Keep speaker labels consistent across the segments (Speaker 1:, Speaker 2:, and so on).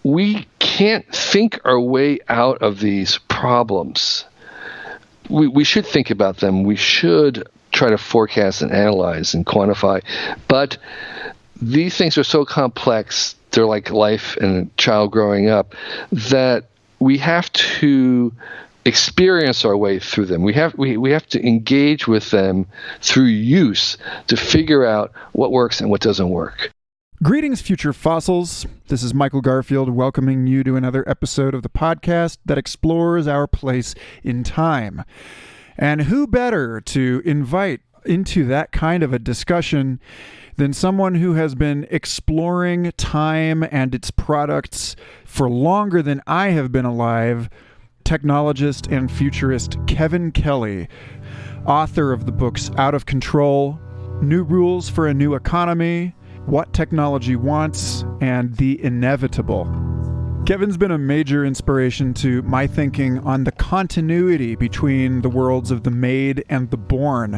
Speaker 1: we can't think our way out of these problems. We should think about them. We should try to forecast and analyze and quantify. But these things are so complex, they're like life and a child growing up, that we have to experience our way through them. We have to engage with them through use to figure out what works and what doesn't work.
Speaker 2: Greetings, future fossils. This is Michael Garfield welcoming you to another episode of the podcast that explores our place in time. And who better to invite into that kind of a discussion than someone who has been exploring time and its products for longer than I have been alive, technologist and futurist Kevin Kelly, author of the books Out of Control, New Rules for a New Economy, What Technology Wants, and The Inevitable. Kevin's been a major inspiration to my thinking on the continuity between the worlds of the made and the born.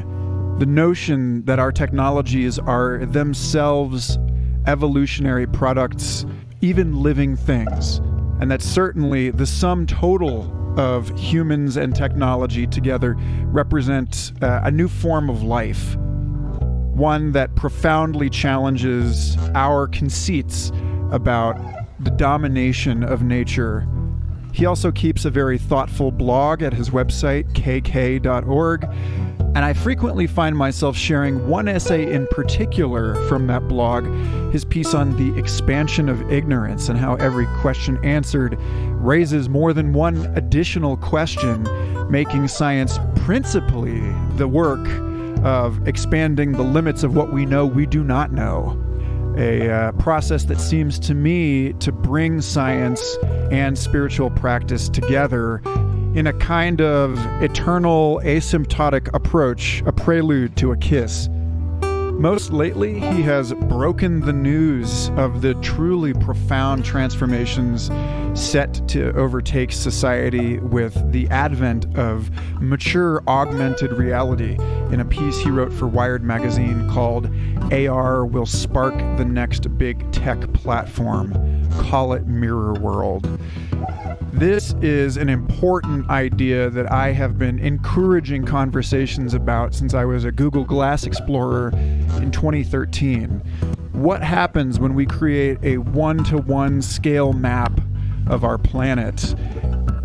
Speaker 2: The notion that our technologies are themselves evolutionary products, even living things, and that certainly the sum total of humans and technology together represent a new form of life. One that profoundly challenges our conceits about the domination of nature. He also keeps a very thoughtful blog at his website, kk.org, and I frequently find myself sharing one essay in particular from that blog, his piece on the expansion of ignorance and how every question answered raises more than one additional question, making science principally the work of expanding the limits of what we know we do not know. A process that seems to me to bring science and spiritual practice together in a kind of eternal asymptotic approach, a prelude to a kiss. Most lately, he has broken the news of the truly profound transformations set to overtake society with the advent of mature augmented reality in a piece he wrote for Wired magazine called AR Will Spark the Next Big Tech Platform. Call it Mirrorworld. This is an important idea that I have been encouraging conversations about since I was a Google Glass Explorer in 2013. What happens when we create a one-to-one scale map of our planet?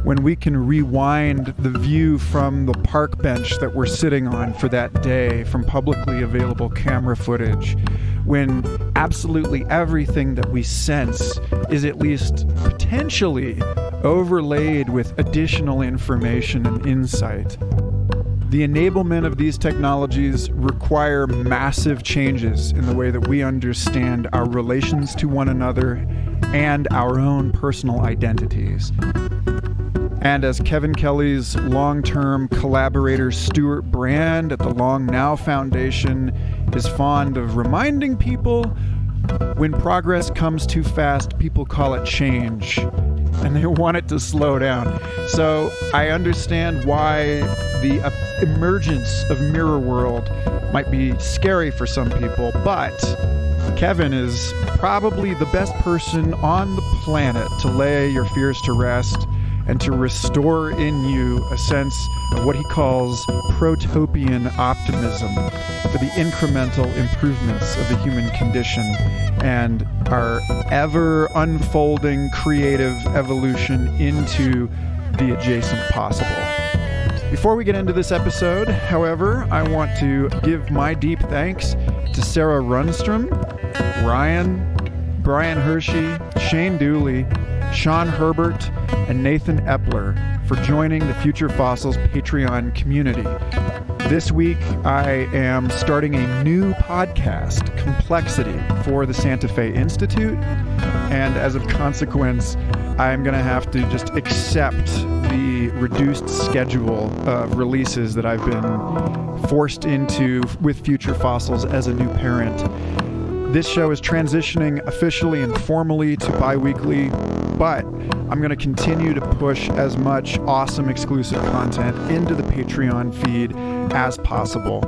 Speaker 2: When we can rewind the view from the park bench that we're sitting on for that day from publicly available camera footage? When absolutely everything that we sense is at least potentially overlaid with additional information and insight. The enablement of these technologies require massive changes in the way that we understand our relations to one another and our own personal identities. And as Kevin Kelly's long-term collaborator Stuart Brand at the Long Now Foundation is fond of reminding people, when progress comes too fast, people call it change, and they want it to slow down. So I understand why the emergence of Mirrorworld might be scary for some people, but Kevin is probably the best person on the planet to lay your fears to rest and to restore in you a sense of what he calls protopian optimism for the incremental improvements of the human condition and our ever unfolding creative evolution into the adjacent possible. Before we get into this episode, however, I want to give my deep thanks to Sarah Runstrom, Ryan, Brian Hershey, Shane Dooley, Sean Herbert, and Nathan Epler for joining the Future Fossils Patreon community. This week, I am starting a new podcast, Complexity, for the Santa Fe Institute, and as a consequence, I'm going to have to just accept the reduced schedule of releases that I've been forced into with Future Fossils as a new parent. This show is transitioning officially and formally to bi-weekly, but I'm going to continue to push as much awesome exclusive content into the Patreon feed as possible.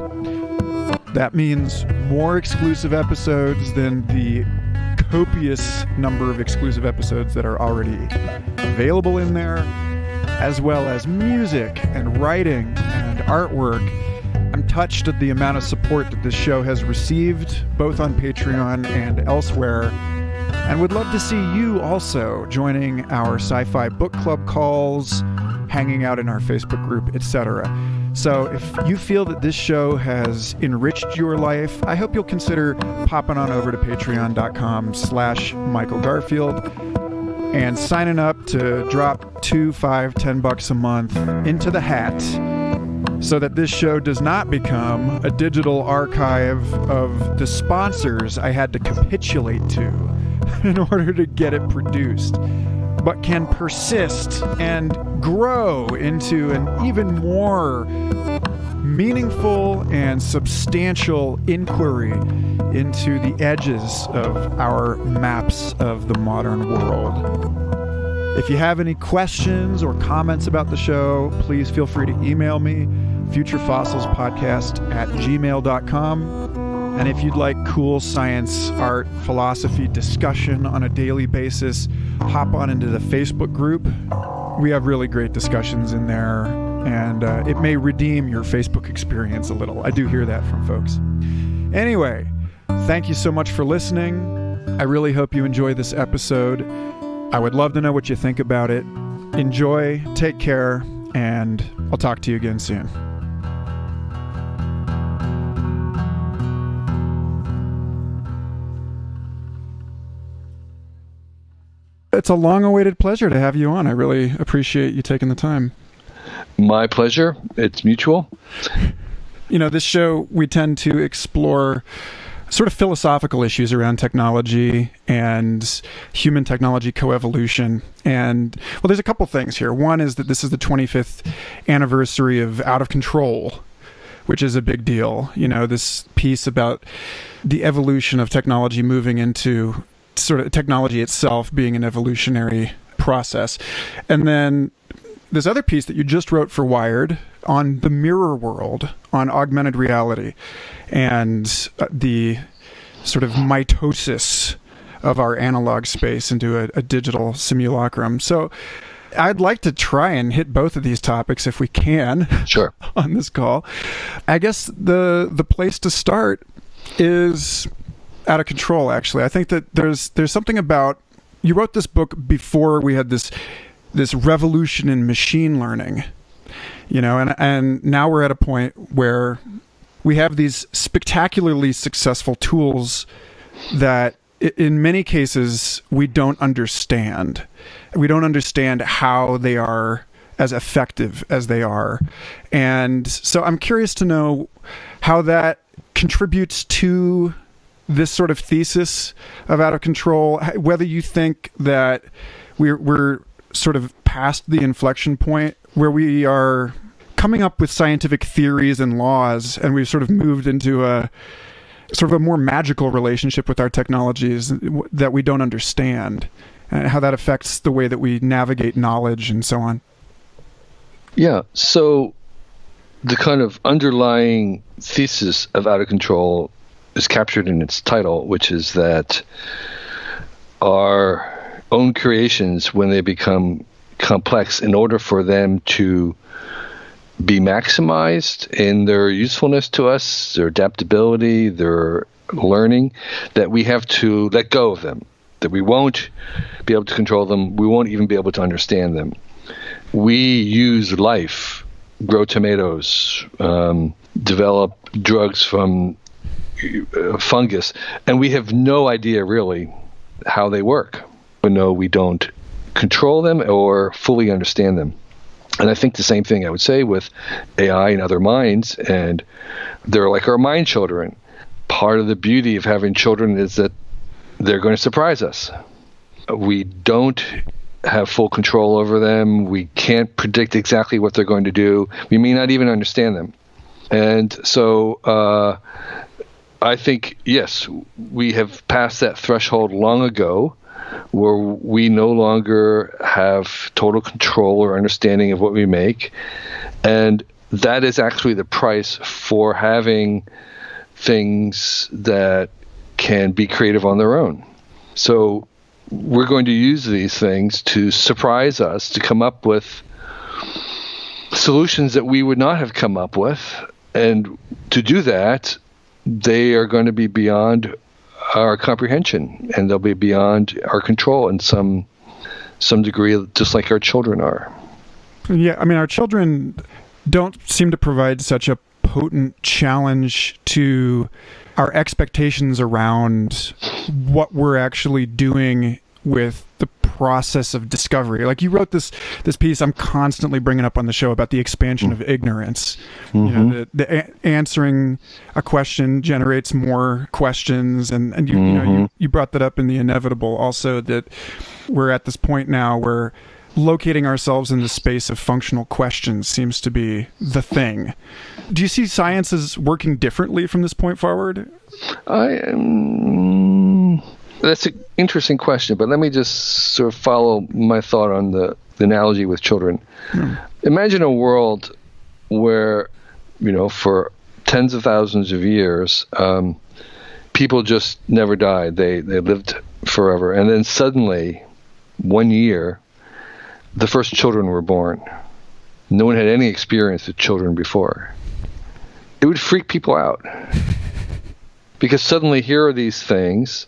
Speaker 2: That means more exclusive episodes than the copious number of exclusive episodes that are already available in there, as well as music and writing and artwork. I'm touched at the amount of support that this show has received, both on Patreon and elsewhere, and would love to see you also joining our sci-fi book club calls, hanging out in our Facebook group, etc. So if you feel that this show has enriched your life, I hope you'll consider popping on over to patreon.com/Michael Garfield and signing up to drop $2, $5, $10 a month into the hat so that this show does not become a digital archive of the sponsors I had to capitulate to in order to get it produced, but can persist and grow into an even more meaningful and substantial inquiry into the edges of our maps of the modern world. If you have any questions or comments about the show, please feel free to email me, futurefossilspodcast@gmail.com. And if you'd like cool science, art, philosophy discussion on a daily basis, hop on into the Facebook group. We have really great discussions in there, and it may redeem your Facebook experience a little. I do hear that from folks. Anyway, thank you so much for listening. I really hope you enjoy this episode. I would love to know what you think about it. Enjoy, take care, and I'll talk to you again soon. It's a long-awaited pleasure to have you on. I really appreciate you taking the time.
Speaker 1: My pleasure. It's mutual.
Speaker 2: You know, this show, we tend to explore sort of philosophical issues around technology and human technology coevolution. And, well, there's a couple things here. One is that this is the 25th anniversary of Out of Control, which is a big deal. You know, this piece about the evolution of technology moving into sort of technology itself being an evolutionary process. And then this other piece that you just wrote for Wired on the mirrorworld, on augmented reality, and the sort of mitosis of our analog space into a digital simulacrum. So I'd like to try and hit both of these topics if we can.
Speaker 1: Sure.
Speaker 2: On this call. I guess the place to start is Out of Control, actually. I think that there's something about, you wrote this book before we had this revolution in machine learning, you know, and now we're at a point where we have these spectacularly successful tools that in many cases we don't understand. We don't understand how they are as effective as they are. And so I'm curious to know how that contributes to this sort of thesis of Out of Control, whether you think that we're sort of past the inflection point where we are coming up with scientific theories and laws, and we've sort of moved into a sort of a more magical relationship with our technologies that we don't understand, and how that affects the way that we navigate knowledge and so on.
Speaker 1: Yeah, so the kind of underlying thesis of Out of Control is captured in its title, which is that our own creations, when they become complex, in order for them to be maximized in their usefulness to us, their adaptability, their learning, that we have to let go of them, that we won't be able to control them, we won't even be able to understand them. We use life, grow tomatoes, develop drugs from fungus, and we have no idea really how they work. We know we don't control them or fully understand them. And I think the same thing I would say with AI and other minds, and they're like our mind children. Part of the beauty of having children is that they're going to surprise us. We don't have full control over them. We can't predict exactly what they're going to do. We may not even understand them. And so I think, yes, we have passed that threshold long ago where we no longer have total control or understanding of what we make. And that is actually the price for having things that can be creative on their own. So we're going to use these things to surprise us, to come up with solutions that we would not have come up with. And to do that, they are going to be beyond our comprehension, and they'll be beyond our control in some degree, just like our children are.
Speaker 2: Yeah, I mean, our children don't seem to provide such a potent challenge to our expectations around what we're actually doing with the process of discovery. Like you wrote this piece I'm constantly bringing up on the show about the expansion of ignorance. You know, the answering a question generates more questions, and you brought that up in The Inevitable also, that we're at this point now where locating ourselves in the space of functional questions seems to be the thing. Do you see science as working differently from this point forward?
Speaker 1: That's an interesting question, but let me just sort of follow my thought on the analogy with children. Imagine a world where, for tens of thousands of years, people just never died. They lived forever. And then suddenly, one year, the first children were born. No one had any experience with children before. It would freak people out. Because suddenly here are these things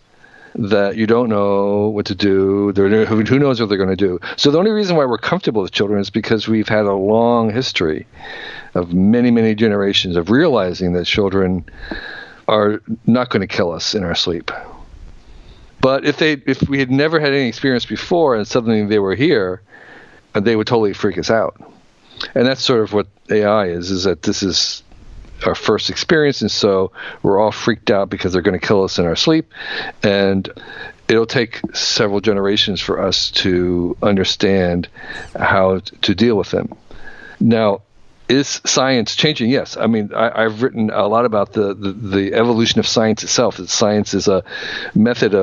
Speaker 1: that you don't know what to do. Who knows what they're going to do? So the only reason why we're comfortable with children is because we've had a long history of many, many generations of realizing that children are not going to kill us in our sleep. But if we had never had any experience before and suddenly they were here, they would totally freak us out. And that's sort of what AI is that this is our first experience, and so we're all freaked out because they're going to kill us in our sleep, and it'll take several generations for us to understand how to deal with them. Now, is science changing? Yes. I mean, I've written a lot about the evolution of science itself. That science is a method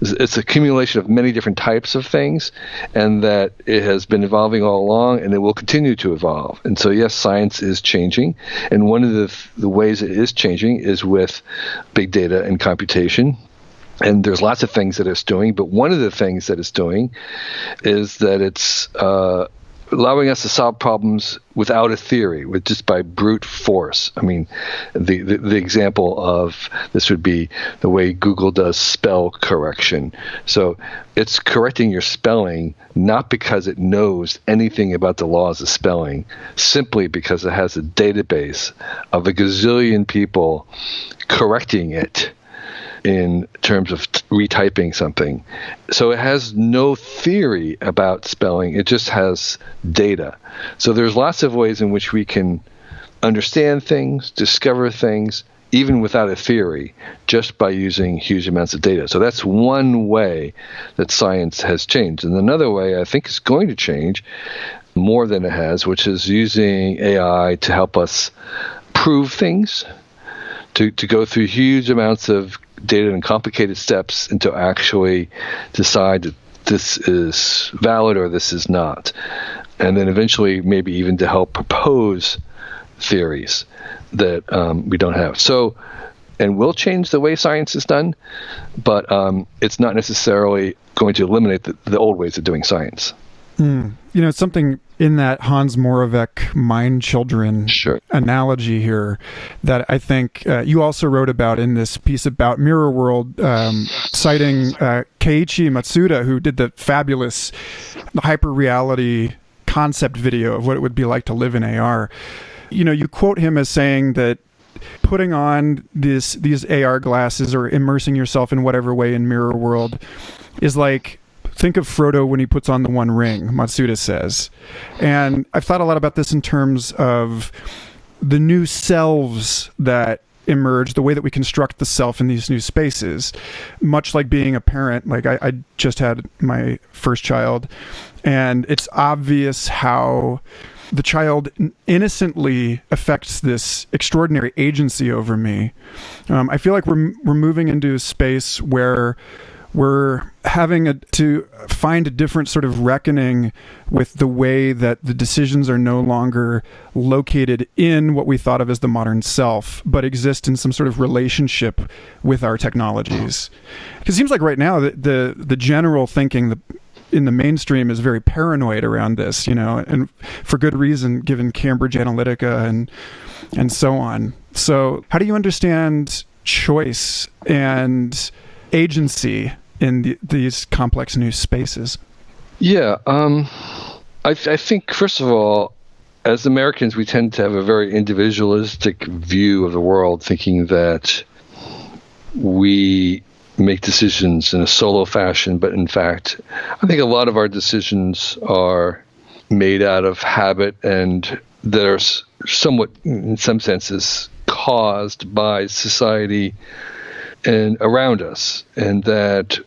Speaker 1: it's an accumulation of many different types of things, and that it has been evolving all along, and it will continue to evolve. And so, yes, science is changing, and one of the ways it is changing is with big data and computation. And there's lots of things that it's doing, but one of the things that it's doing is that it's allowing us to solve problems without a theory, with just by brute force. I mean, the example of this would be the way Google does spell correction. So it's correcting your spelling not because it knows anything about the laws of spelling, simply because it has a database of a gazillion people correcting it in terms of retyping something. So it has no theory about spelling. It just has data. So there's lots of ways in which we can understand things, discover things, even without a theory, just by using huge amounts of data. So that's one way that science has changed. And another way I think is going to change more than it has, which is using AI to help us prove things, to go through huge amounts of data and complicated steps, and to actually decide that this is valid or this is not. And then eventually maybe even to help propose theories that we don't have. So, and will change the way science is done, but it's not necessarily going to eliminate the old ways of doing science.
Speaker 2: Something in that Hans Moravec mind children analogy here that I think you also wrote about in this piece about Mirrorworld, citing Keiichi Matsuda, who did the fabulous hyper-reality concept video of what it would be like to live in AR. You quote him as saying that putting on these AR glasses or immersing yourself in whatever way in Mirrorworld is like, think of Frodo when he puts on the One Ring, Matsuda says. And I've thought a lot about this in terms of the new selves that emerge, the way that we construct the self in these new spaces. Much like being a parent, like I just had my first child, and it's obvious how the child innocently affects this extraordinary agency over me. I feel like we're moving into a space where we're having to find a different sort of reckoning with the way that the decisions are no longer located in what we thought of as the modern self, but exist in some sort of relationship with our technologies. Because it seems like right now the general thinking in the mainstream is very paranoid around this, and for good reason, given Cambridge Analytica and so on. So how do you understand choice and agency in these complex new spaces?
Speaker 1: Yeah, I think, first of all, as Americans, we tend to have a very individualistic view of the world, thinking that we make decisions in a solo fashion. But in fact, I think a lot of our decisions are made out of habit and that are somewhat, in some senses, caused by society and around us, and that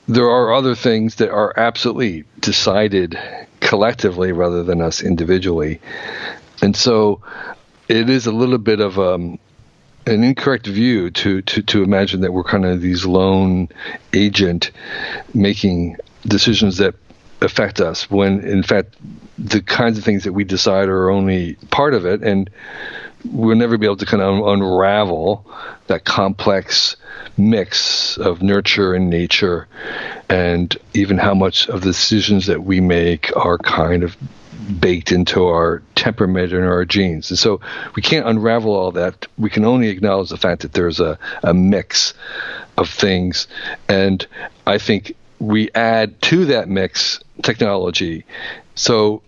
Speaker 1: there are other things that are absolutely decided collectively rather than us individually. And so it is a little bit of an incorrect view to imagine that we're kind of these lone agent making decisions that affect us, when in fact the kinds of things that we decide are only part of it, and we'll never be able to kind of unravel that complex mix of nurture and nature, and even how much of the decisions that we make are kind of baked into our temperament and our genes. And so we can't unravel all that. We can only acknowledge the fact that there's a mix of things. And I think we add to that mix technology. So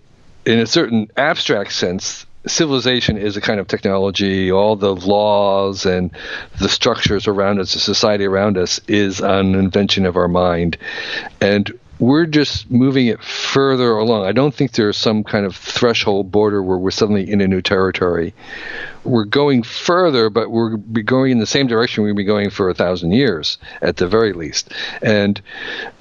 Speaker 1: in a certain abstract sense, civilization is a kind of technology. All the laws and the structures around us, the society around us, is an invention of our mind. And we're just moving it further along. I don't think there's some kind of threshold border where we're suddenly in a new territory. We're going further, but we're going in the same direction we've been going for 1,000 years at the very least. And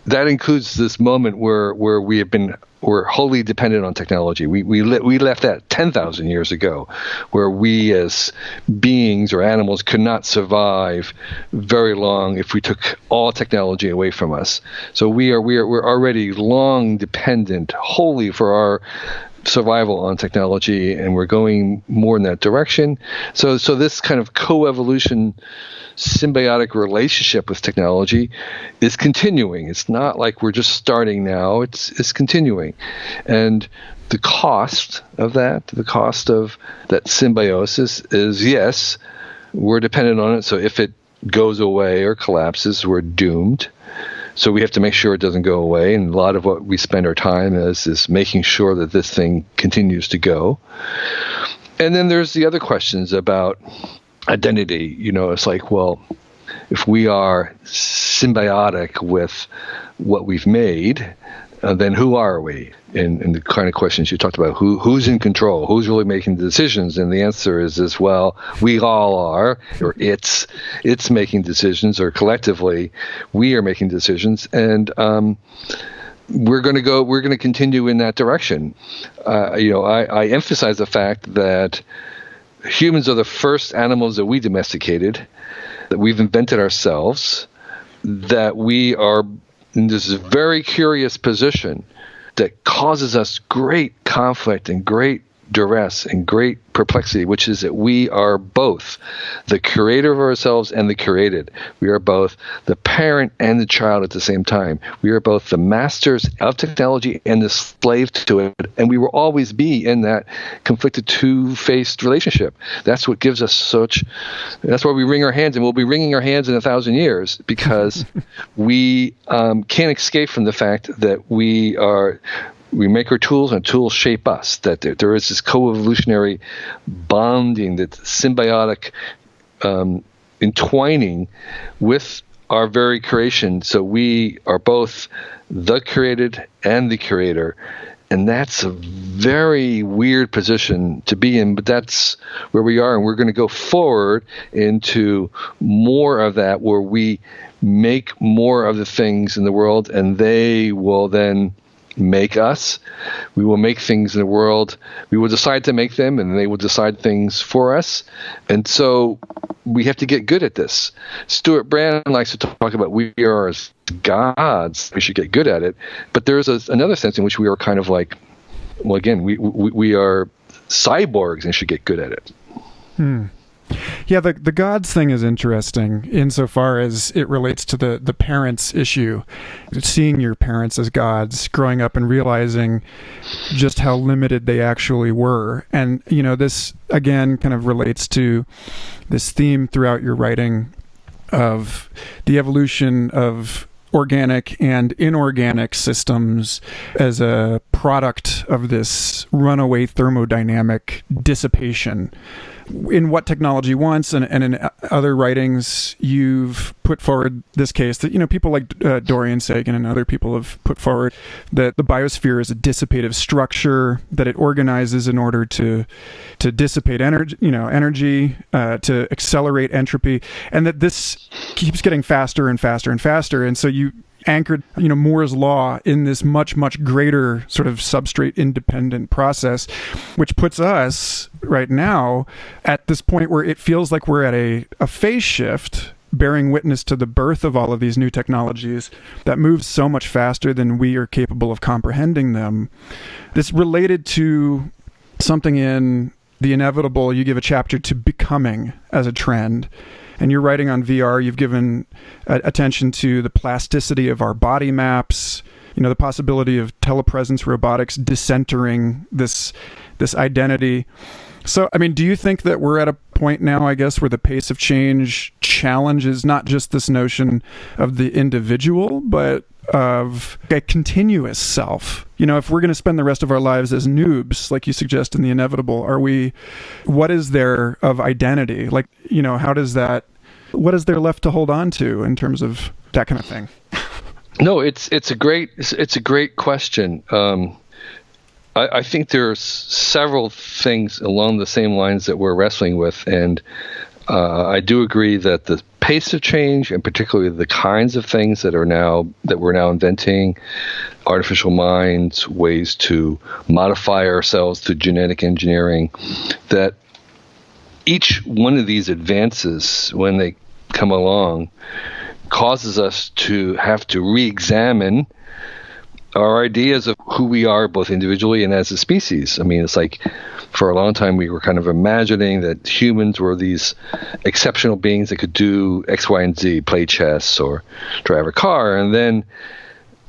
Speaker 1: that includes this moment where we're wholly dependent on technology. We left that 10,000 years ago, where we as beings or animals could not survive very long if we took all technology away from us. So we're already long dependent wholly for our survival on technology, and we're going more in that direction. So this kind of coevolution, symbiotic relationship with technology is continuing. It's not like we're just starting now. It's continuing. And the cost of that symbiosis is, yes, we're dependent on it. So if it goes away or collapses, we're doomed. So we have to make sure it doesn't go away. And a lot of what we spend our time is making sure that this thing continues to go. And then there's the other questions about identity. It's like, well, if we are symbiotic with what we've made, then who are we? And the kind of questions you talked about, who's in control? Who's really making the decisions? And the answer is well, we all are, or it's making decisions, or collectively we are making decisions. And we're going to continue in that direction. I emphasize the fact that humans are the first animals that we domesticated, that we've invented ourselves, that we are in this very curious position that causes us great conflict and great duress and great perplexity, which is that we are both the curator of ourselves and the curated. We are both the parent and the child at the same time. We are both the masters of technology and the slave to it, and we will always be in that conflicted two-faced relationship. That's what gives us that's why we wring our hands, and we'll be wringing our hands in 1,000 years, because we can't escape from the fact that we make our tools, and tools shape us, that there is this coevolutionary bonding, that symbiotic entwining with our very creation. So we are both the created and the curator. And that's a very weird position to be in, but that's where we are. And we're going to go forward into more of that, where we make more of the things in the world, and they will then make us. We will make things in the world. We will decide to make them, and they will decide things for us. And so we have to get good at this. Stuart Brand likes to talk about we are as gods. We should get good at it. But there is another sense in which we are kind of like, well, again, we are cyborgs and should get good at it.
Speaker 2: Yeah, the gods thing is interesting insofar as it relates to the parents issue. Seeing your parents as gods, growing up and realizing just how limited they actually were. And, this, again, kind of relates to this theme throughout your writing of the evolution of organic and inorganic systems as a product of this runaway thermodynamic dissipation. In What Technology Wants and in other writings, you've put forward this case that, people like Dorian Sagan and other people have put forward that the biosphere is a dissipative structure, that it organizes in order to dissipate energy, to accelerate entropy, and that this keeps getting faster and faster and faster. And so you anchored, Moore's law in this much, much greater sort of substrate independent process, which puts us right now at this point where it feels like we're at a phase shift, bearing witness to the birth of all of these new technologies that moves so much faster than we are capable of comprehending them. This related to something in The Inevitable. You give a chapter to becoming as a trend. And you're writing on VR, you've given attention to the plasticity of our body maps, the possibility of telepresence robotics decentering this identity. So, do you think that we're at a point now, I guess, where the pace of change challenges not just this notion of the individual, but of a continuous self? If we're going to spend the rest of our lives as noobs, like you suggest in The Inevitable, what is there of identity? Like, what is there left to hold on to in terms of that kind of thing?
Speaker 1: No, it's a great question. I think there's several things along the same lines that we're wrestling with, and I do agree that the pace of change, and particularly the kinds of things that we're now inventing, artificial minds, ways to modify ourselves through genetic engineering, that each one of these advances, when they come along, causes us to have to re-examine our ideas of who we are, both individually and as a species. It's like for a long time we were kind of imagining that humans were these exceptional beings that could do X, Y, and Z, play chess or drive a car. And then,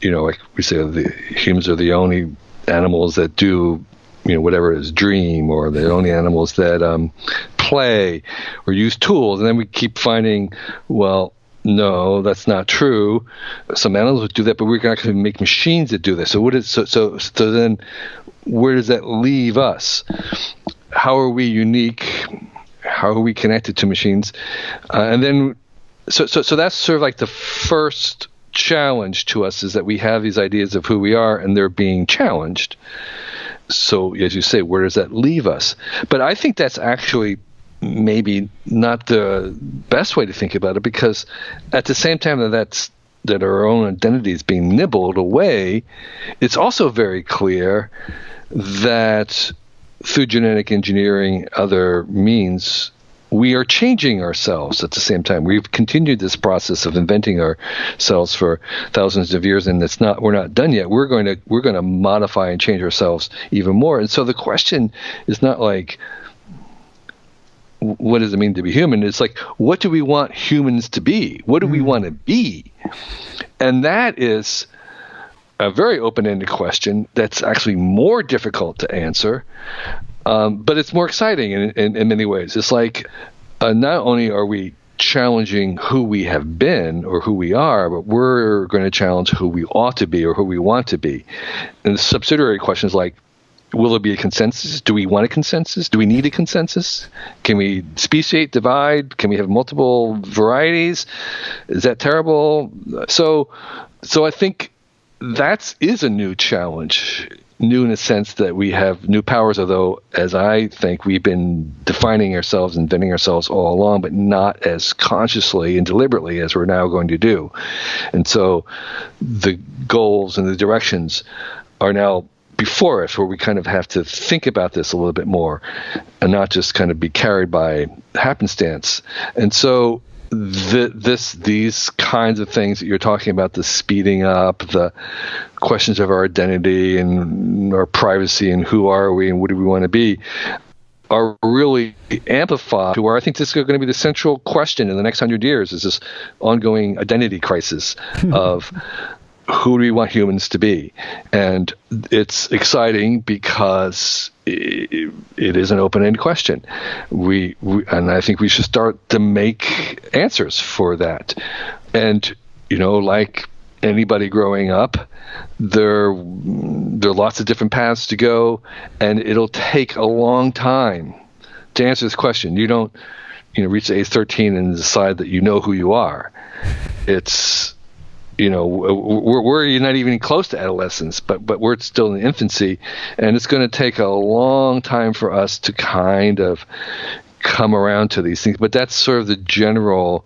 Speaker 1: like we say, the humans are the only animals that do, whatever it is, dream, or the only animals that play or use tools. And then we keep finding, well, no, that's not true. Some animals would do that, but we're going to make machines that do this. So then where does that leave us? How are we unique? How are we connected to machines? And then, so that's sort of like the first challenge to us, is that we have these ideas of who we are and they're being challenged. So as you say, where does that leave us? But I think that's actually maybe not the best way to think about it, because at the same time that our own identity is being nibbled away, it's also very clear that through genetic engineering, other means, we are changing ourselves at the same time. We've continued this process of inventing ourselves for thousands of years, and we're not done yet. We're going to modify and change ourselves even more. And so the question is not like, what does it mean to be human? It's like, what do we want humans to be? What do we want to be? And that is a very open-ended question that's actually more difficult to answer, but it's more exciting in many ways. It's like, not only are we challenging who we have been or who we are, but we're going to challenge who we ought to be or who we want to be. And the subsidiary questions like, will there be a consensus? Do we want a consensus? Do we need a consensus? Can we speciate, divide? Can we have multiple varieties? Is that terrible? So I think that is a new challenge, new in the sense that we have new powers, although, as I think, we've been defining ourselves, inventing ourselves all along, but not as consciously and deliberately as we're now going to do. And so the goals and the directions are now before us, where we kind of have to think about this a little bit more and not just kind of be carried by happenstance. And so these kinds of things that you're talking about, the speeding up, the questions of our identity and our privacy and who are we and what do we want to be, are really amplified to where I think this is going to be the central question in the next 100 years, is this ongoing identity crisis of who do we want humans to be? And it's exciting because it is an open-ended question. And I think we should start to make answers for that. And, like anybody growing up, there are lots of different paths to go, and it'll take a long time to answer this question. You don't, reach age 13 and decide that you know who you are. It's, we're not even close to adolescence, but we're still in infancy, and it's going to take a long time for us to kind of come around to these things. But that's sort of the general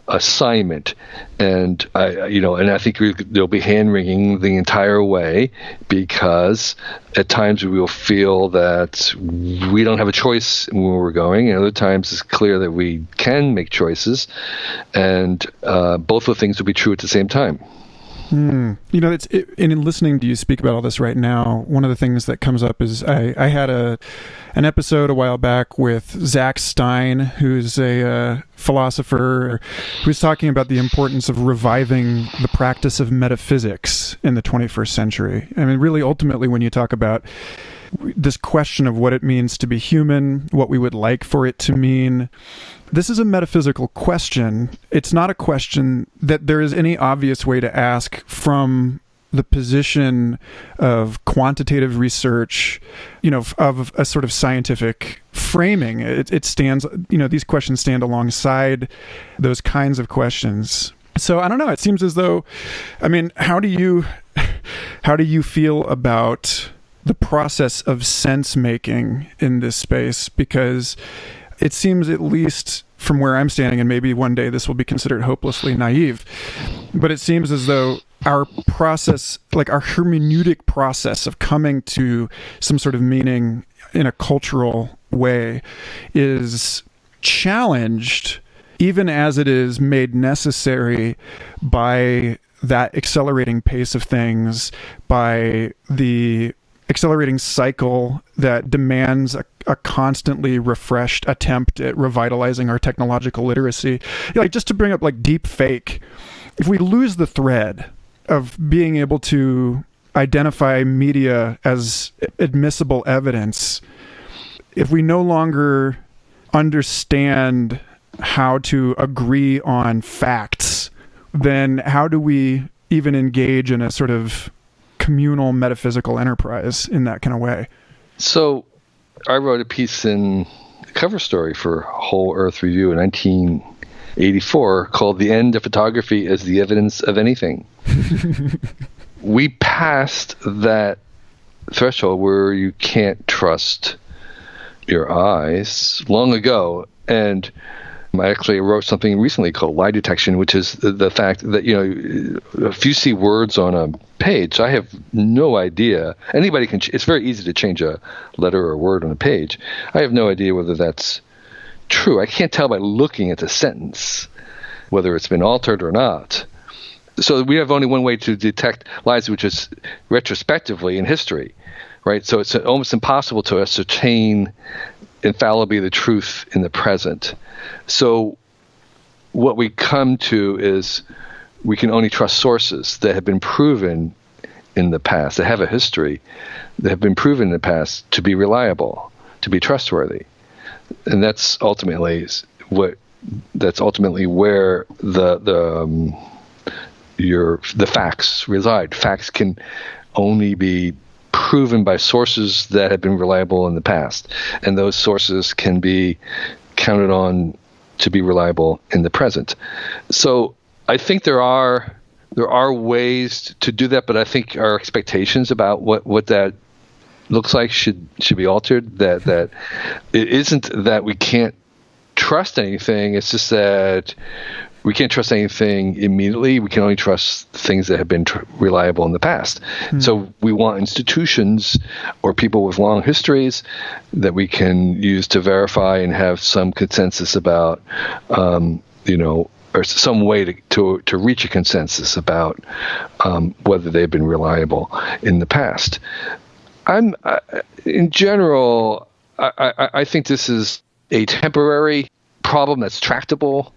Speaker 1: assignment, and I think there'll be hand wringing the entire way, because at times we will feel that we don't have a choice where we're going, and other times it's clear that we can make choices, and both of the things will be true at the same time.
Speaker 2: In listening to you speak about all this right now, one of the things that comes up is I had an episode a while back with Zach Stein, who's a philosopher, who's talking about the importance of reviving the practice of metaphysics in the 21st century. I mean, really, ultimately, when you talk about this question of what it means to be human, what we would like for it to mean, this is a metaphysical question. It's not a question that there is any obvious way to ask from the position of quantitative research, of a sort of scientific framing. It stands, these questions stand alongside those kinds of questions. So I don't know. It seems as though, how do you feel about the process of sense making in this space? Because it seems, at least from where I'm standing, and maybe one day this will be considered hopelessly naive, but it seems as though our process, like our hermeneutic process of coming to some sort of meaning in a cultural way, is challenged, even as it is made necessary by that accelerating pace of things, by the accelerating cycle that demands a constantly refreshed attempt at revitalizing our technological literacy. Just to bring up deep fake, if we lose the thread of being able to identify media as admissible evidence, if we no longer understand how to agree on facts, then how do we even engage in a sort of communal metaphysical enterprise in that kind of way? So
Speaker 1: I wrote a piece in the cover story for Whole Earth Review in 1984 called "The End of Photography as the Evidence of Anything." We passed that threshold where you can't trust your eyes long ago, and I actually wrote something recently called lie detection, which is the fact that, if you see words on a page, I have no idea. Anybody can, it's very easy to change a letter or a word on a page. I have no idea whether that's true. I can't tell by looking at the sentence whether it's been altered or not. So we have only one way to detect lies, which is retrospectively in history, right? So it's almost impossible to ascertain infallibly the truth in the present. So what we come to is we can only trust sources that have been proven in the past, that have a history, that have been proven in the past to be reliable, to be trustworthy. And that's ultimately where the facts reside. Facts can only be proven by sources that have been reliable in the past, and those sources can be counted on to be reliable in the present. So I think there are ways to do that, but I think our expectations about what that looks like should be altered. That it isn't that we can't trust anything, it's just that we can't trust anything immediately. We can only trust things that have been reliable in the past. So we want institutions or people with long histories that we can use to verify and have some consensus about, or some way to reach a consensus about whether they've been reliable in the past. In general, I think this is a temporary problem that's tractable,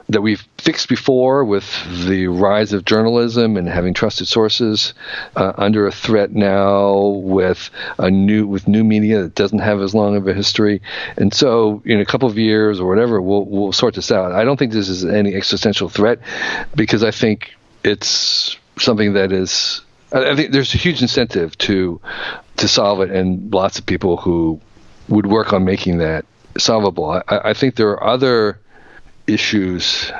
Speaker 1: that we've fixed before with the rise of journalism and having trusted sources under a threat now with new media that doesn't have as long of a history. And so in a couple of years or whatever, we'll sort this out. I don't think this is any existential threat, because I think it's something that is, I think there's a huge incentive to solve it, and lots of people who would work on making that solvable. I think there are other issues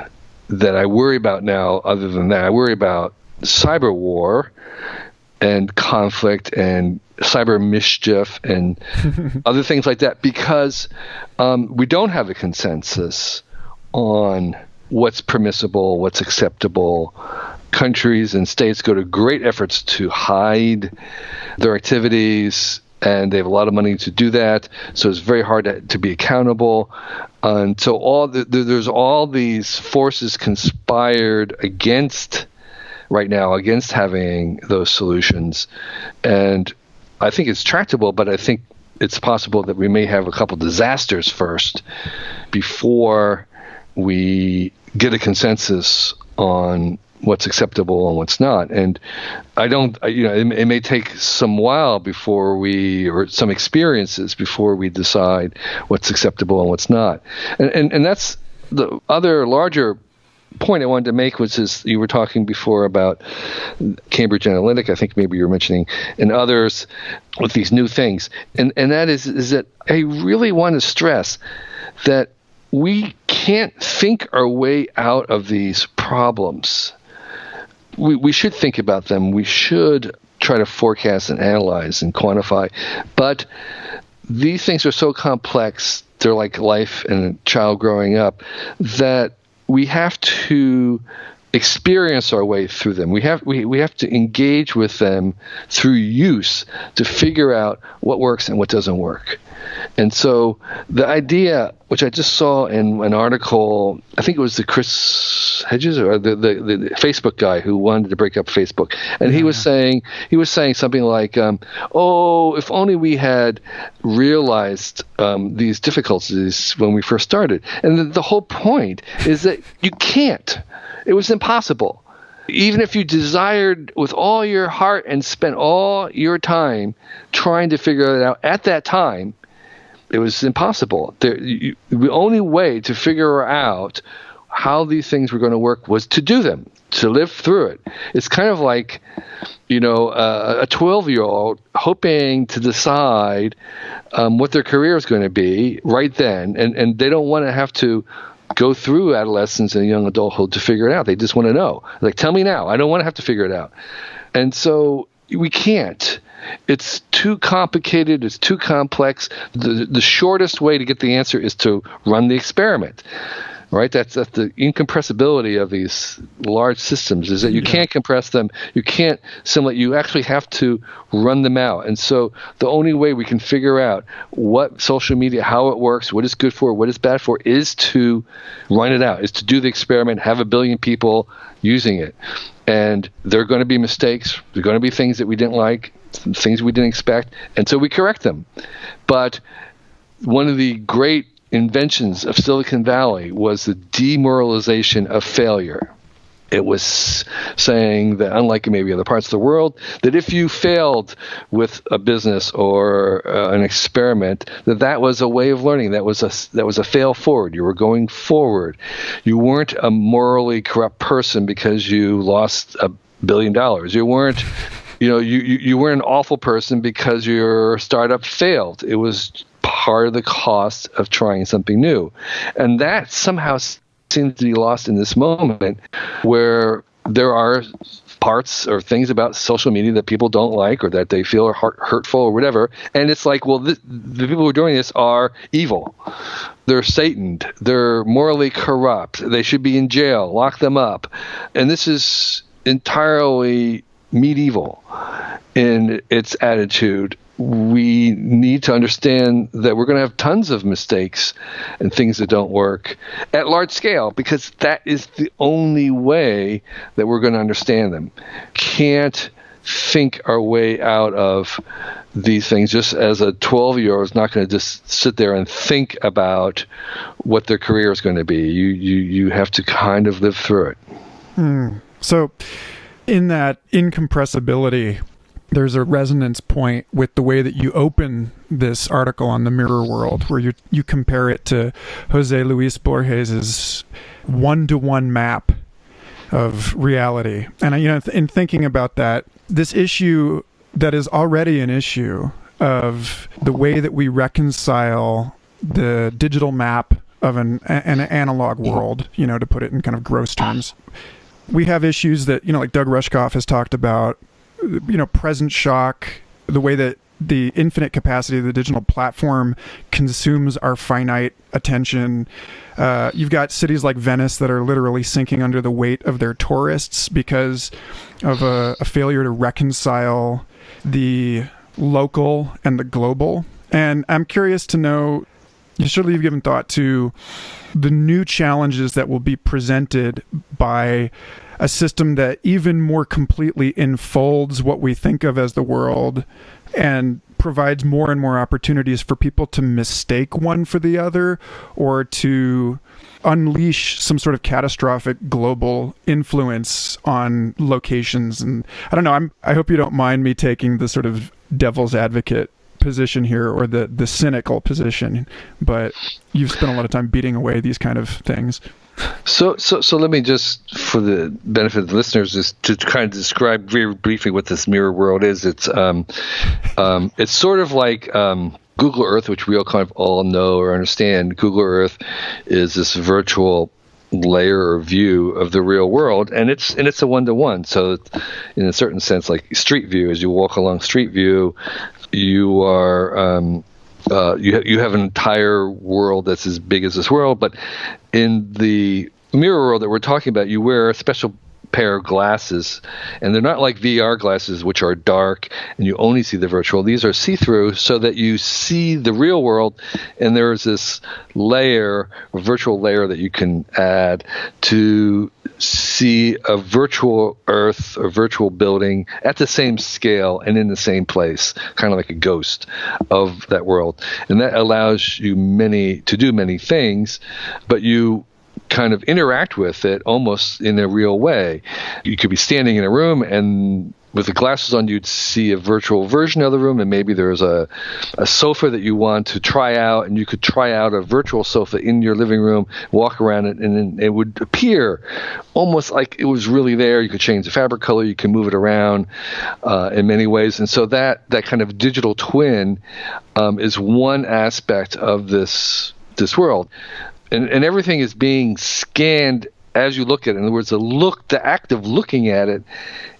Speaker 1: that I worry about now. Other than that, I worry about cyber war and conflict and cyber mischief and other things like that, because we don't have a consensus on what's permissible, what's acceptable. Countries and states go to great efforts to hide their activities, and they have a lot of money to do that. So it's very hard to be accountable. And so there's all these forces conspired against right now, against having those solutions. And I think it's tractable, but I think it's possible that we may have a couple disasters first before we get a consensus on what's acceptable and what's not. And I don't, it may take some while or some experiences before we decide what's acceptable and what's not. And that's the other larger point I wanted to make, which is you were talking before about Cambridge Analytica, I think maybe you were mentioning, and others with these new things. And that is that I really want to stress that we can't think our way out of these problems. We should think about them. We should try to forecast and analyze and quantify. But these things are so complex, they're like life and a child growing up, that we have to experience our way through them. We have to engage with them through use to figure out what works and what doesn't work. And so the idea, which I just saw in an article, I think it was the Chris Hedges or the Facebook guy who wanted to break up Facebook, and he was saying something like, if only we had realized these difficulties when we first started. And the whole point is that you can't. It was impossible. Even if you desired with all your heart and spent all your time trying to figure it out at that time, it was impossible. The only way to figure out how these things were going to work was to do them, to live through it. It's kind of like, a 12-year-old hoping to decide what their career is going to be right then, and they don't want to have to go through adolescence and young adulthood to figure it out. They just want to know. Like, tell me now. I don't want to have to figure it out. And so we can't. It's too complicated. It's too complex. The shortest way to get the answer is to run the experiment. Right? That's the incompressibility of these large systems, is that you can't compress them. You can't simulate. You actually have to run them out. And so the only way we can figure out what social media, how it works, what it's good for, what it's bad for, is to run it out, is to do the experiment, have 1 billion people using it. And there are going to be mistakes. There are going to be things that we didn't like, things we didn't expect. And so we correct them. But one of the great inventions of Silicon Valley was the demoralization of failure. It was saying that, unlike maybe other parts of the world, that if you failed with a business or an experiment, that was a way of learning. That was a fail forward. You were going forward. You weren't a morally corrupt person because you lost $1 billion. You weren't. You weren't an awful person because your startup failed. It was part of the cost of trying something new. And that somehow seems to be lost in this moment where there are parts or things about social media that people don't like or that they feel are hurtful or whatever. And it's like, well, the people who are doing this are evil. They're Sataned. They're morally corrupt. They should be in jail. Lock them up. And this is entirely medieval in its attitude. We need to understand that we're going to have tons of mistakes and things that don't work at large scale, because that is the only way that we're going to understand them. Can't think our way out of these things just as a 12-year-old is not going to just sit there and think about what their career is going to be. You have to kind of live through it.
Speaker 2: So in that incompressibility, there's a resonance point with the way that you open this article on the Mirrorworld, where you compare it to Jose Luis Borges's one-to-one map of reality. And in thinking about that, this issue that is already an issue of the way that we reconcile the digital map of an analog world, to put it in kind of gross terms. We have issues that, like Doug Rushkoff has talked about, present shock, the way that the infinite capacity of the digital platform consumes our finite attention. You've got cities like Venice that are literally sinking under the weight of their tourists because of a failure to reconcile the local and the global. And I'm curious to know, surely you've given thought to the new challenges that will be presented by a system that even more completely enfolds what we think of as the world and provides more and more opportunities for people to mistake one for the other, or to unleash some sort of catastrophic global influence on locations. And I don't know, I hope you don't mind me taking the sort of devil's advocate position here, or the cynical position, but you've spent a lot of time beating away these kind of things.
Speaker 1: So let me just, for the benefit of the listeners, just to kind of describe very briefly what this mirror world is. It's sort of like Google Earth, which we all kind of all know or understand. Google Earth is this virtual layer or view of the real world, and it's a one-to-one. So in a certain sense, like Street View, as you walk along Street View, you are you have an entire world that's as big as this world. But in the mirror world that we're talking about, you wear a special pair of glasses, and they're not like VR glasses, which are dark and you only see the virtual. These are see-through, so that you see the real world, and there's this layer, a virtual layer, that you can add to see a virtual Earth or virtual building at the same scale and in the same place, kind of like a ghost of that world. And that allows you to do many things, but you kind of interact with it almost in a real way. You could be standing in a room, and with the glasses on, you'd see a virtual version of the room, and maybe there's a sofa that you want to try out, and you could try out a virtual sofa in your living room, walk around it, and then it would appear almost like it was really there. You could change the fabric color, you can move it around in many ways. And so that kind of digital twin is one aspect of this world. And everything is being scanned as you look at it. In other words, the act of looking at it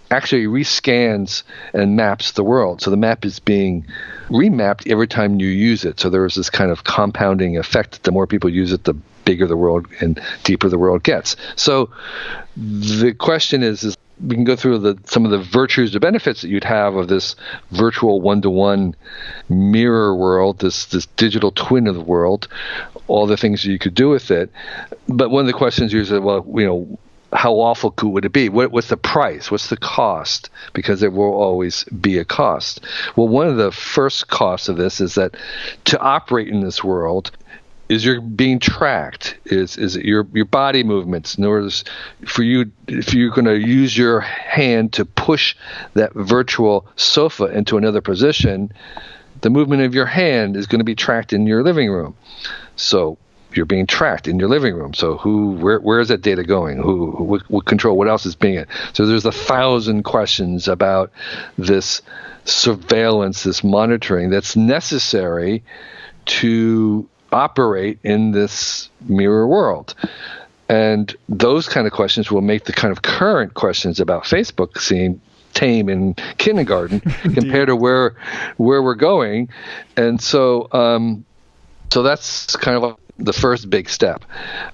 Speaker 1: actually rescans and maps the world. So the map is being remapped every time you use it. So there's this kind of compounding effect. The more people use it, the bigger the world and deeper the world gets. So the question is we can go through some of the virtues or benefits that you'd have of this virtual one-to-one mirror world, this digital twin of the world, all the things you could do with it. But one of the questions usually, how awful would it be? What's the price? What's the cost? Because there will always be a cost. Well, one of the first costs of this is that to operate in this world, is you're being tracked, is your body movements. In other words, if you're going to use your hand to push that virtual sofa into another position, the movement of your hand is going to be tracked in your living room. So you're being tracked in your living room. So where is that data going? What control? What else is being it? So there's 1,000 questions about this surveillance, this monitoring that's necessary to operate in this mirror world. And those kind of questions will make the kind of current questions about Facebook seem tame in kindergarten compared to where we're going. And so that's kind of the first big step.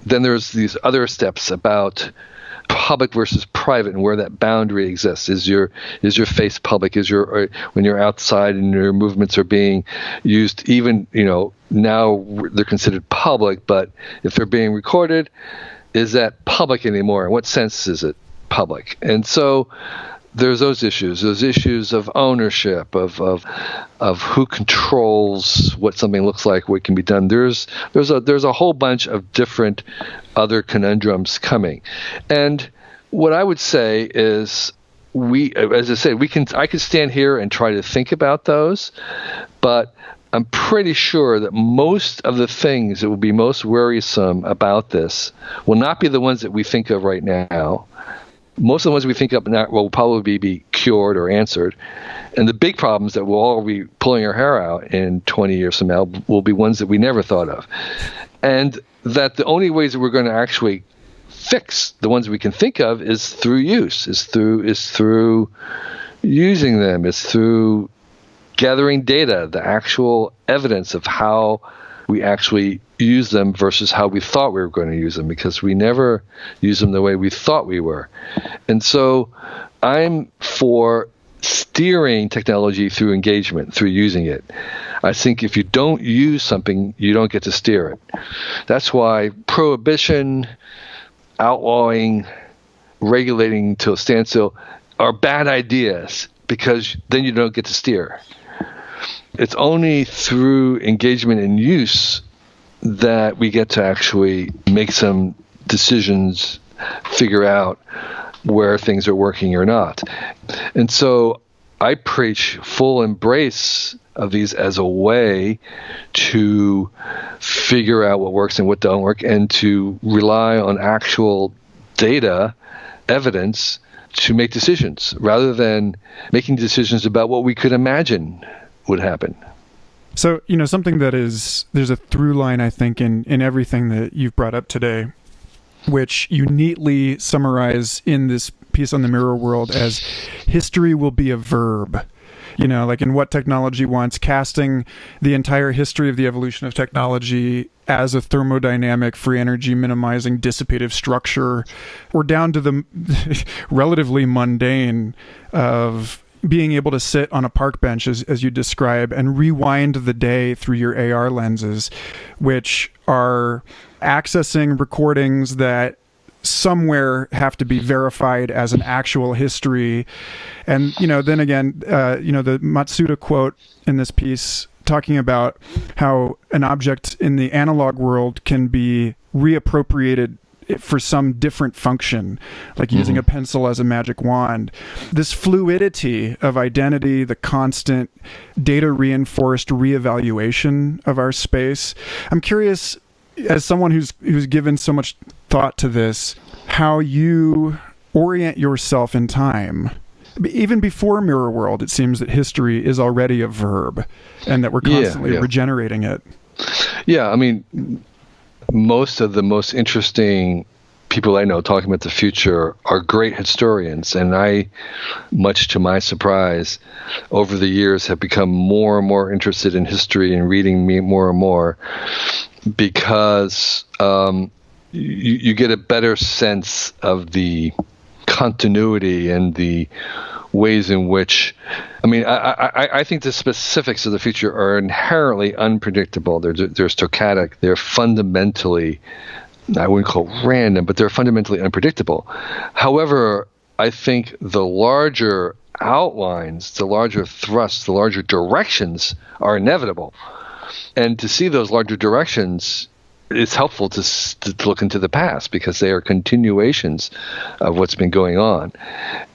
Speaker 1: Then there's these other steps about public versus private and where that boundary exists. Is your face public? When you're outside and your movements are being used, even now they're considered public, but if they're being recorded, is that public anymore? In what sense is it public? And so there's those issues of ownership, of who controls what something looks like, what can be done. There's a whole bunch of different other conundrums coming. And what I would say is as I said, I could stand here and try to think about those, but I'm pretty sure that most of the things that will be most worrisome about this will not be the ones that we think of right now. Most of the ones we think of now will probably be cured or answered. And the big problems that we'll all be pulling our hair out in 20 years from now will be ones that we never thought of. And that the only ways that we're going to actually fix the ones we can think of is through use, is through using them, is through gathering data, the actual evidence of how we actually use them versus how we thought we were going to use them, because we never use them the way we thought we were. And so I'm for steering technology through engagement, through using it. I think if you don't use something, you don't get to steer it. That's why prohibition, outlawing, regulating to a standstill are bad ideas, because then you don't get to steer. It's only through engagement and use that we get to actually make some decisions, figure out where things are working or not. And so I preach full embrace of these as a way to figure out what works and what don't work, and to rely on actual data, evidence, to make decisions, rather than making decisions about what we could imagine would happen.
Speaker 2: So, something there's a through line, I think, in everything that you've brought up today, which you neatly summarize in this piece on the mirror world as history will be a verb. Like in What Technology Wants, casting the entire history of the evolution of technology as a thermodynamic, free energy minimizing, dissipative structure, or down to the relatively mundane of being able to sit on a park bench, as you describe, and rewind the day through your AR lenses, which are accessing recordings that somewhere have to be verified as an actual history. And, then again, the Matsuda quote in this piece talking about how an object in the analog world can be reappropriated for some different function, like using a pencil as a magic wand. This fluidity of identity, the constant data reinforced reevaluation of our space. I'm curious, as someone who's given so much thought to this, how you orient yourself in time. Even before Mirror World, it seems that history is already a verb, and that we're constantly regenerating it.
Speaker 1: Yeah, I mean, most of the most interesting people I know talking about the future are great historians, and I, much to my surprise, over the years have become more and more interested in history and reading me more and more, because you get a better sense of the continuity and the ways in which, I think the specifics of the future are inherently unpredictable. They're stochastic. They're fundamentally, I wouldn't call random, but they're fundamentally unpredictable. However, I think the larger outlines, the larger thrusts, the larger directions are inevitable. And to see those larger directions, it's helpful to look into the past, because they are continuations of what's been going on.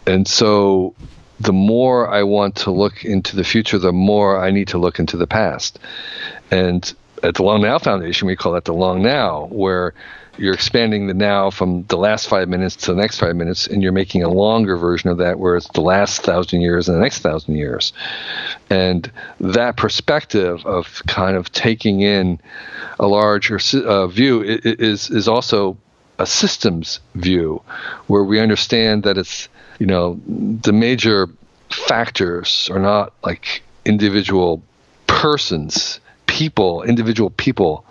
Speaker 1: And so the more I want to look into the future, the more I need to look into the past. And at the Long Now Foundation, we call that the Long Now, where you're expanding the now from the last 5 minutes to the next 5 minutes, and you're making a longer version of that, where it's the last 1,000 years and the next 1,000 years. And that perspective of kind of taking in a larger view is also a systems view where we understand that it's, the major factors are not like individual persons, individual people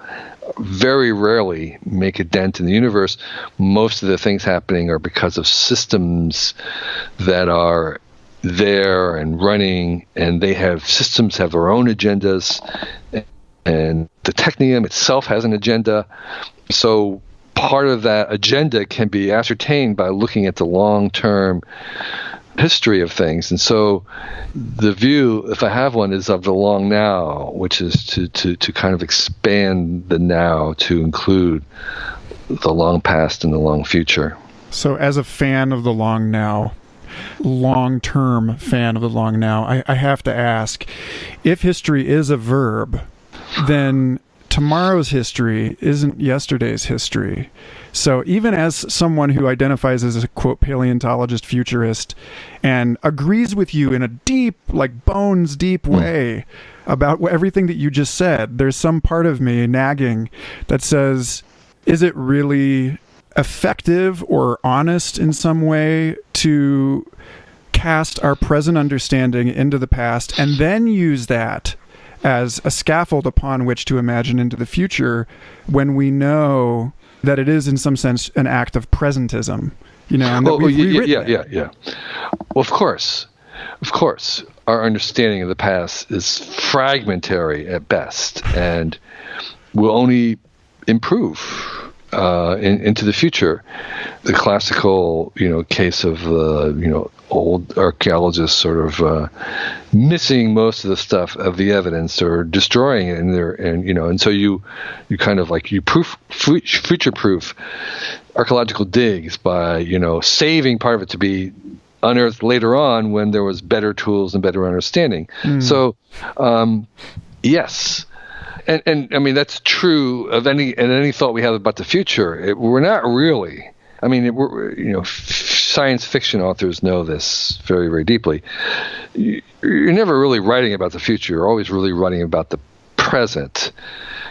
Speaker 1: very rarely make a dent in the universe. Most of the things happening are because of systems that are there and running, and systems have their own agendas, and the technium itself has an agenda. So part of that agenda can be ascertained by looking at the long-term history of things. And so the view, if I have one, is of the long now, which is to kind of expand the now to include the long past and the long future.
Speaker 2: So as a fan of the long now, long-term fan of the long now, I have to ask, if history is a verb, then tomorrow's history isn't yesterday's history. So even as someone who identifies as a, quote, paleontologist futurist and agrees with you in a deep, like bones deep way about everything that you just said, there's some part of me nagging that says, is it really effective or honest in some way to cast our present understanding into the past and then use that as a scaffold upon which to imagine into the future, when we know that it is in some sense an act of presentism, and that we've rewritten it.
Speaker 1: Yeah. Well, of course, our understanding of the past is fragmentary at best, and will only improve into the future. The classical, case of old archaeologists sort of missing most of the stuff of the evidence or destroying it, and so you kind of like future-proof archaeological digs by saving part of it to be unearthed later on when there was better tools and better understanding. So yes. And I mean, that's true of any thought we have about the future. We're not really. I mean, science fiction authors know this very, very deeply. You're never really writing about the future. You're always really writing about the present.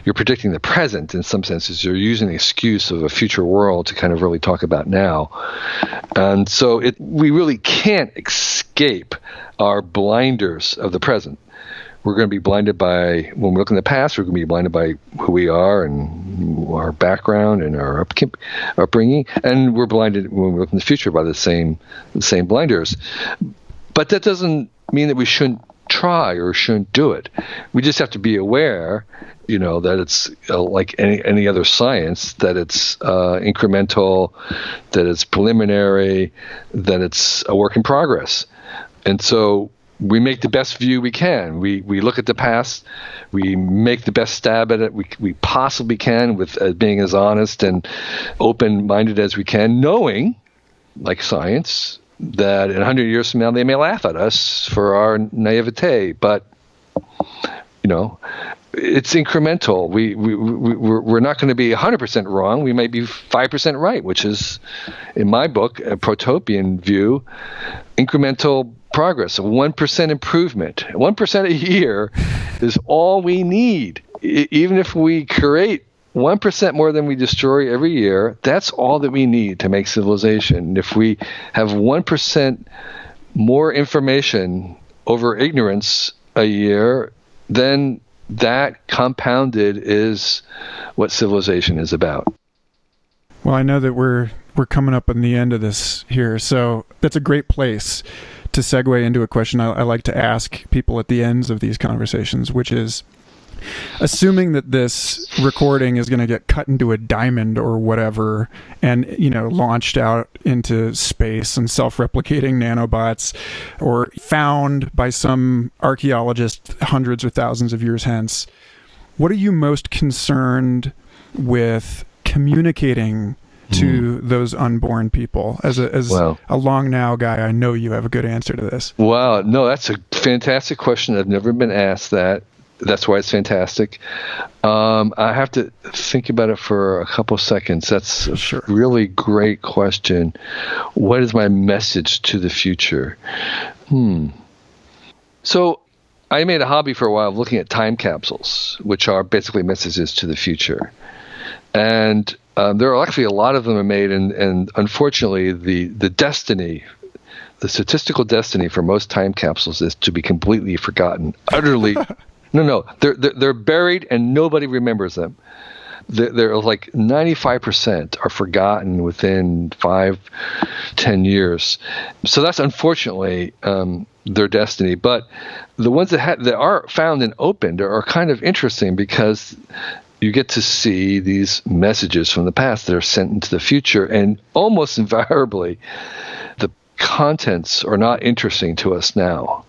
Speaker 1: You're predicting the present in some senses. You're using the excuse of a future world to kind of really talk about now. And so we really can't escape our blinders of the present. We're going to be blinded by, when we look in the past, we're going to be blinded by who we are and our background and our upbringing, and we're blinded when we look in the future by the same blinders. But that doesn't mean that we shouldn't try or shouldn't do it. We just have to be aware, that it's like any other science, that it's incremental, that it's preliminary, that it's a work in progress. And so we make the best view we can. We look at the past. We make the best stab at it we possibly can, with being as honest and open-minded as we can, knowing, like science, that in 100 years from now they may laugh at us for our naivete. But it's incremental. We're not going to be 100% wrong. We might be 5% right, which is, in my book, a protopian view, incremental progress, a 1% improvement. 1% a year is all we need. Even if we create 1% more than we destroy every year, that's all that we need to make civilization. If we have 1% more information over ignorance a year, then that compounded is what civilization is about.
Speaker 2: Well, I know that we're coming up on the end of this here, so that's a great place to segue into a question I like to ask people at the ends of these conversations, which is, assuming that this recording is going to get cut into a diamond or whatever and, launched out into space and self-replicating nanobots, or found by some archaeologist hundreds or thousands of years hence, what are you most concerned with communicating to those unborn people? As a long now guy, I know you have a good answer to this.
Speaker 1: Wow. No, that's a fantastic question. I've never been asked that. That's why it's fantastic. I have to think about it for a couple seconds. That's a really great question. What is my message to the future? So I made a hobby for a while of looking at time capsules, which are basically messages to the future. And There are actually a lot of them are made, and unfortunately, the destiny, the statistical destiny for most time capsules is to be completely forgotten, utterly. No, they're buried and nobody remembers them. They're like 95% are forgotten within 5-10 years. So that's unfortunately their destiny. But the ones that are found and opened are kind of interesting because you get to see these messages from the past that are sent into the future, and almost invariably the contents are not interesting to us now.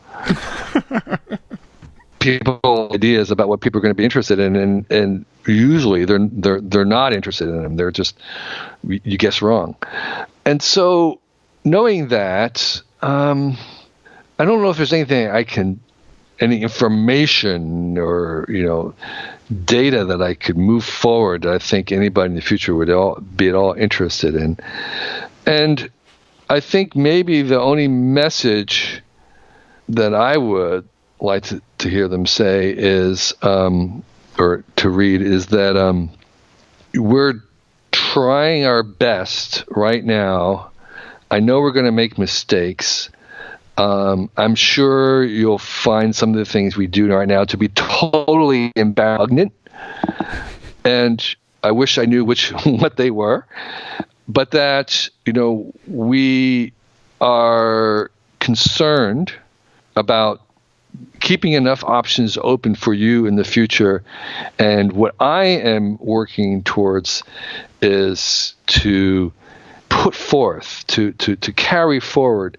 Speaker 1: People ideas about what people are going to be interested in, and usually they're not interested in them. They're just, you guess wrong. And so knowing that, I don't know if there's any information or data that I could move forward that I think anybody in the future would be at all interested in. And I think maybe the only message that I would like to hear them say is, or to read, is that we're trying our best right now. I know we're going to make mistakes. I'm sure you'll find some of the things we do right now to be totally imbalance, and I wish I knew what they were, but that we are concerned about keeping enough options open for you in the future. And what I am working towards is to put forth, to carry forward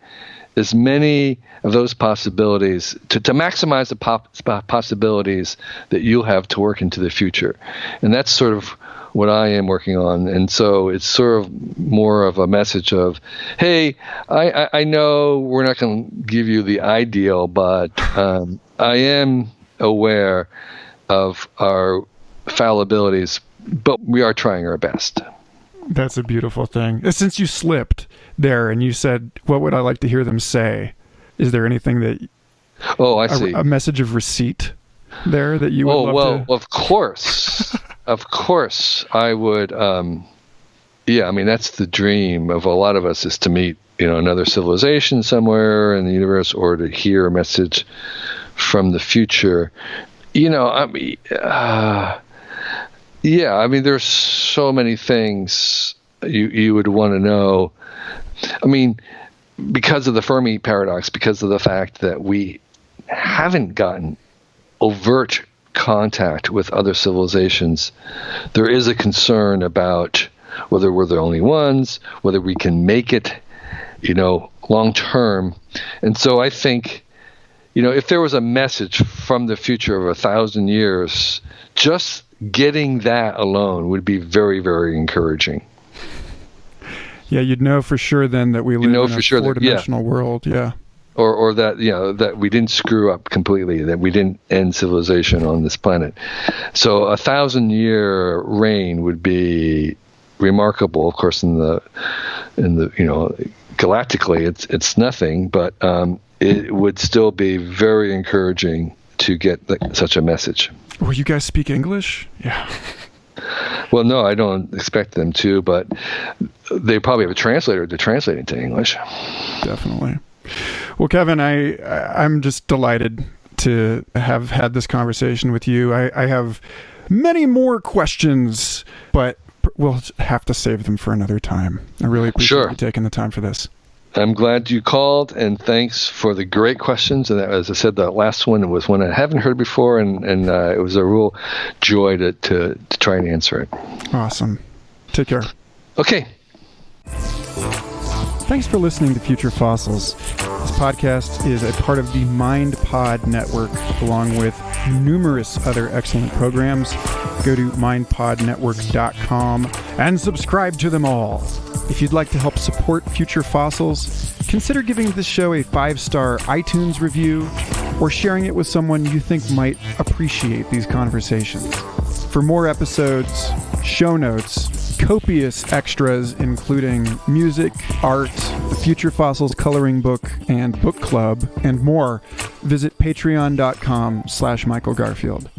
Speaker 1: as many of those possibilities, to maximize the possibilities that you'll have to work into the future. And that's sort of what I am working on. And so it's sort of more of a message of, hey, I know we're not going to give you the ideal, but I am aware of our fallibilities, but we are trying our best.
Speaker 2: That's a beautiful thing. Since you slipped there and you said, what would I like to hear them say? Is there anything that...
Speaker 1: Oh, I see.
Speaker 2: A message of receipt there that you would love to...
Speaker 1: Of course. Of course, I would. Yeah, I mean, that's the dream of a lot of us, is to meet, another civilization somewhere in the universe, or to hear a message from the future. Yeah, I mean, there's so many things you would want to know. I mean, because of the Fermi paradox, because of the fact that we haven't gotten overt contact with other civilizations, there is a concern about whether we're the only ones, whether we can make it, long term. And so I think, if there was a message from the future of 1,000 years, just getting that alone would be very, very encouraging.
Speaker 2: Yeah, you'd know for sure then that we live in a four-dimensional world. Yeah.
Speaker 1: Or that, that we didn't screw up completely, that we didn't end civilization on this planet. So 1,000-year reign would be remarkable. Of course, in the galactically, it's nothing, but it would still be very encouraging to get such a message.
Speaker 2: Well, you guys speak English? Yeah.
Speaker 1: Well, no, I don't expect them to, but they probably have a translator to translate into English.
Speaker 2: Definitely. Well, Kevin, I'm just delighted to have had this conversation with you. I have many more questions, but we'll have to save them for another time. I really appreciate you taking the time for this.
Speaker 1: I'm glad you called, and thanks for the great questions. And as I said, the last one was one I haven't heard before, and it was a real joy to try and answer it.
Speaker 2: Awesome. Take care.
Speaker 1: Okay.
Speaker 2: Thanks for listening to Future Fossils. This podcast is a part of the MindPod network, along with numerous other excellent programs. Go to mindpodnetwork.com and subscribe to them all. If you'd like to help support Future Fossils, consider giving this show a 5-star iTunes review or sharing it with someone you think might appreciate these conversations. For more episodes, show notes, copious extras including music, art, the Future Fossils coloring book and book club, and more, visit patreon.com/Michael Garfield.